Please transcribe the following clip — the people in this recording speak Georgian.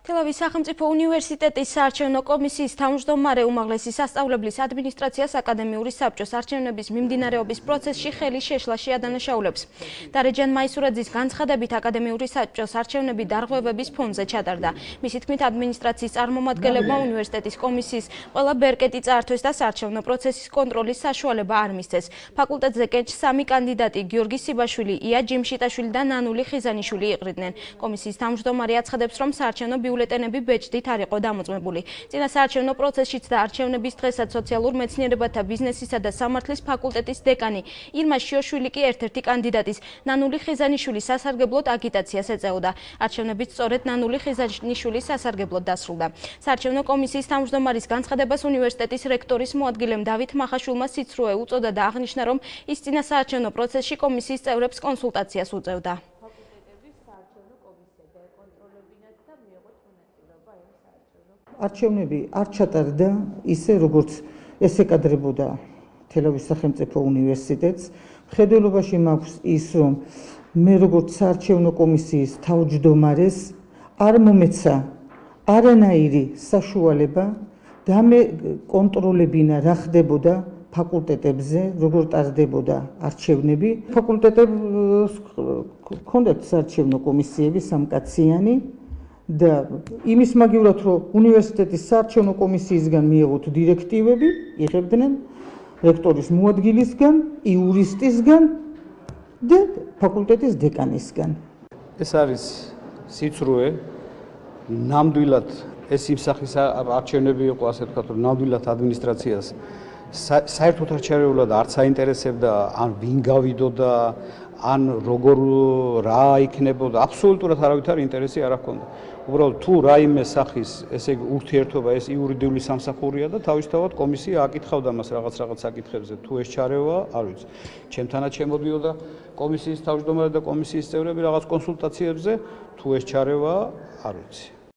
თელავის სახელმწიფო უნივერსიტეტის საარჩევნო კომისიის თავმჯდომარე უმაღლესი სასწავლებლის ადმინისტრაციას აკადემიური საბჭოს არჩევნების მიმდინარეობის პროცესში ხელი შეშლა შეადანაშაულებს. დარეჯან მაისურაძის განცხადებით აკადემიური საბჭოს არჩევნები დარღვევების ფონზე ჩატარდა. მისი თქმით ადმინისტრაციის წარმომადგენლებმა უნივერსიტეტის კომისიის ყველა ბერკეტი წაართვეს და საარჩევნო პროცესის კონტროლის საშუალება არ მისცეს. ფაკულტეტზე კენჭს 3 კანდიდატი გიორგი სიბაშვილი, ია ჯიმშიტაშვილი და ნანული ხიზანიშვილი იყრიდნენ. კომისიის თავმჯდომარე აცხადებს, რომ საარჩევნო ბიულეტენები ბეჭდით არ იყო დამოწმებული. წინა საარჩევნო პროცესშიც და არჩევნების დღესაც სოციალურ მეცნიერებათა ბიზნესისა და სამართლის ფაკულტეტის დეკანი ირმა შიოშვილი კი ერთ-ერთი კანდიდატის ნანული ხიზანიშვილის სასარგებლოდ აგიტაციას ეწეოდა. არჩევნებიც სწორედ ნანული ხიზანიშვილის სასარგებლოდ დასრულდა. საარჩევნო კომისიის თავმჯდომარის განცხადებას უნივერსიტეტის რექტორის მოადგილემ დავით მახაშვილმა სიცრუე უწოდა და აღნიშნა, რომ ის წინა საარჩევნო პროცესში კომისიის წევრებს კონსულტაციას უწევდა. არჩევნები არ ჩატარდა ისე, როგორც ეს ეკადრებოდა თელავის სახელმწიფო უნივერსიტეტს. მხედველობაში მაქვს ის, რომ მე როგორც საარჩევნო კომისიის თავმჯდომარეს არ მომეცა არანაირი საშუალება და მე კონტროლებინა რა ხდებოდა ფაკულტეტებზე, როგორ ტარდებოდა არჩევნები. ფაკულტეტებს ჰქონდათ საარჩევნო კომისიები სამკაციანი და იმის მაგივრად, რომ უნივერსიტეტის საარჩევნო კომისიისგან მიიღოთ დირექტივები, იღებდნენ რექტორის მოადგილისგან, იურისტისგან და ფაკულტეტის დეკანისგან. ეს არის სიცრუე, ნამდვილად ეს იმ სახის არჩევნები იყო, ასე ვთქვათ, რომ ნამდვილად ადმინისტრაციას საერთოდ არჩევნებულად არც აინტერესებდა, ან ვინ გავიდოდა, ან როგორ რა იქნებოდა, აბსოლუტურად არავითარი ინტერესი არ ჰქონდა. უბრალოდ თუ რაიმე სახის ესე ურთიერთობა ეს იურიდიული სამსახურია და თავისთავად კომისია აკითხავდა მას რაღაც საკითხებზე, თუ ეს ჩარევა, არ ვიცი. ჩემთანაც შემოდიოდა კომისიის თავმჯდომარე და კომისიის წევრები რაღაც კონსულტაციებზე, თუ ეს ჩარევა, არ ვიცი.